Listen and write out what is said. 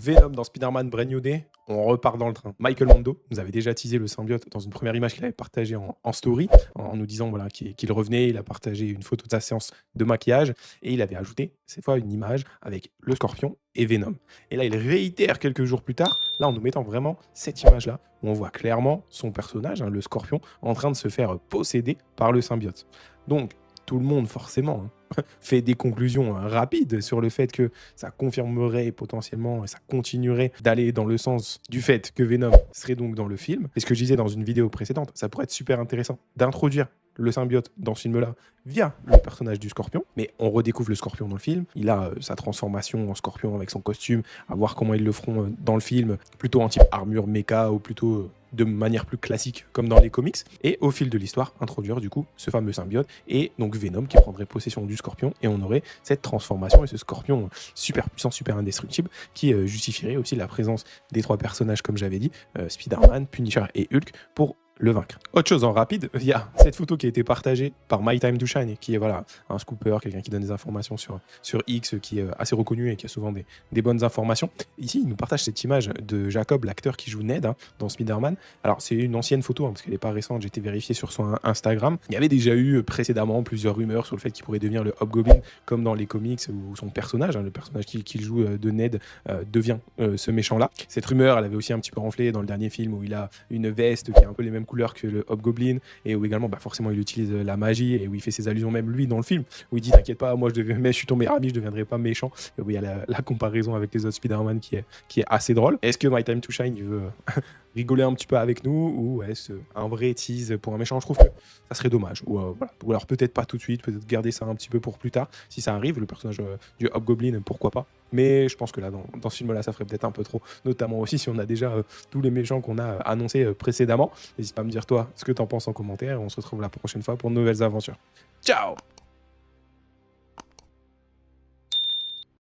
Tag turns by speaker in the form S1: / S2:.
S1: Venom dans Spider-Man Brand New Day, on repart dans le train. Michael Mando nous avait déjà teasé le symbiote dans une première image qu'il avait partagée en story, en nous disant voilà, qu'il revenait. Il a partagé une photo de sa séance de maquillage et il avait ajouté cette fois une image avec le scorpion et Venom. Et là, il réitère quelques jours plus tard, là en nous mettant vraiment cette image-là, où on voit clairement son personnage, hein, le scorpion, en train de se faire posséder par le symbiote. Donc, tout le monde, forcément, fait des conclusions rapides sur le fait que ça confirmerait potentiellement et ça continuerait d'aller dans le sens du fait que Venom serait donc dans le film. Et ce que je disais dans une vidéo précédente, ça pourrait être super intéressant d'introduire le symbiote dans ce film-là via le personnage du Scorpion. Mais on redécouvre le Scorpion dans le film. Il a sa transformation en Scorpion avec son costume, à voir comment ils le feront dans le film, plutôt en type armure méca ou plutôt de manière plus classique comme dans les comics. Et au fil de l'histoire, introduire du coup ce fameux symbiote et donc Venom qui prendrait possession du Scorpion et on aurait cette transformation et ce Scorpion super puissant, super indestructible qui justifierait aussi la présence des trois personnages comme j'avais dit, Spider-Man, Punisher et Hulk pour le vaincre. Autre chose en rapide, il y a cette photo qui a été partagée par My Time to Shine, qui est voilà, un scooper, quelqu'un qui donne des informations sur X, qui est assez reconnu et qui a souvent des bonnes informations. Ici, il nous partage cette image de Jacob, l'acteur qui joue Ned dans Spider-Man. Alors, c'est une ancienne photo, parce qu'elle n'est pas récente, j'ai été vérifié sur son Instagram. Il y avait déjà eu précédemment plusieurs rumeurs sur le fait qu'il pourrait devenir le Hobgoblin, comme dans les comics, où son personnage, le personnage qu'il joue de Ned, devient ce méchant-là. Cette rumeur, elle avait aussi un petit peu renflé dans le dernier film, où il a une veste qui a un peu les mêmes couleurs que le Hobgoblin et où également forcément il utilise la magie et où il fait ses allusions même lui dans le film où il dit t'inquiète pas moi je suis ton meilleur ami, je deviendrai pas méchant et où il y a la comparaison avec les autres Spider-Man qui est assez drôle. Est-ce que My Time to Shine il veut rigoler un petit peu avec nous ou est-ce un vrai tease pour un méchant? Je trouve que ça serait dommage ou, voilà. Ou alors peut-être pas tout de suite, peut-être garder ça un petit peu pour plus tard si ça arrive, le personnage du Hobgoblin, pourquoi pas. Mais je pense que là, dans ce film-là, ça ferait peut-être un peu trop. Notamment aussi si on a déjà tous les méchants qu'on a annoncés précédemment. N'hésite pas à me dire, toi, ce que t'en penses en commentaire. On se retrouve la prochaine fois pour de nouvelles aventures. Ciao!